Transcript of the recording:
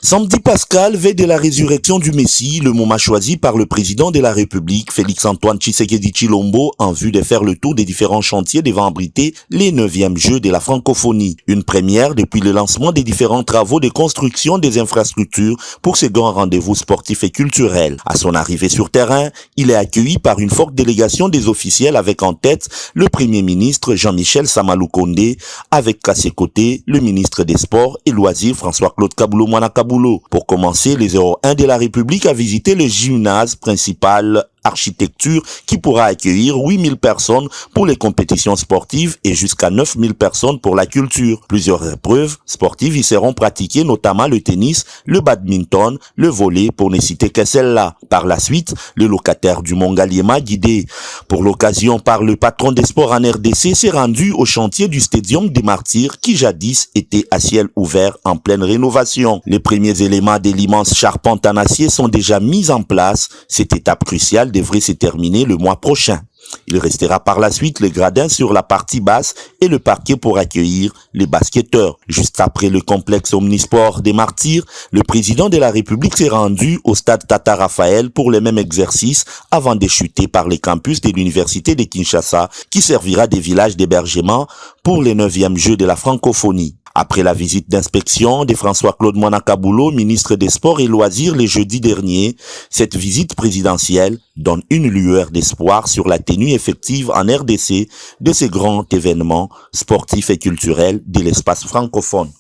Samedi pascal, veille de la résurrection du Messie, le moment choisi par le président de la République, Félix-Antoine Tshisekedi Tshilombo, en vue de faire le tour des différents chantiers devant abriter les 9e Jeux de la francophonie. Une première depuis le lancement des différents travaux de construction des infrastructures pour ce grand rendez-vous sportif et culturel. À son arrivée sur terrain, il est accueilli par une forte délégation des officiels avec en tête le Premier ministre Jean-Michel Samalou Kondé, avec à ses côtés le ministre des Sports et Loisirs François-Claude Kaboulou-Moana Kaboulou. Pour commencer, les 01 de la République a visité le gymnase principal architecture qui pourra accueillir 8000 personnes pour les compétitions sportives et jusqu'à 9000 personnes pour la culture. Plusieurs épreuves sportives y seront pratiquées, notamment le tennis, le badminton, le volley, pour ne citer que celle-là. Par la suite, le locataire du Mont Ngaliema, guidé pour l'occasion par le patron des sports en RDC, s'est rendu au chantier du Stadium des Martyrs qui jadis était à ciel ouvert en pleine rénovation. Les premiers éléments de l'immense charpente en acier sont déjà mis en place. Cette étape cruciale devrait se terminer le mois prochain. Il restera par la suite le gradin sur la partie basse et le parquet pour accueillir les basketteurs. Juste après le complexe omnisport des Martyrs, le président de la République s'est rendu au stade Tata Raphaël pour le même exercice avant de chuter par les campus de l'université de Kinshasa qui servira de village d'hébergement pour les 9e Jeux de la francophonie. Après la visite d'inspection de François-Claude Moana Kaboulou, ministre des Sports et Loisirs, le jeudi dernier, cette visite présidentielle donne une lueur d'espoir sur la tenue effective en RDC de ces grands événements sportifs et culturels de l'espace francophone.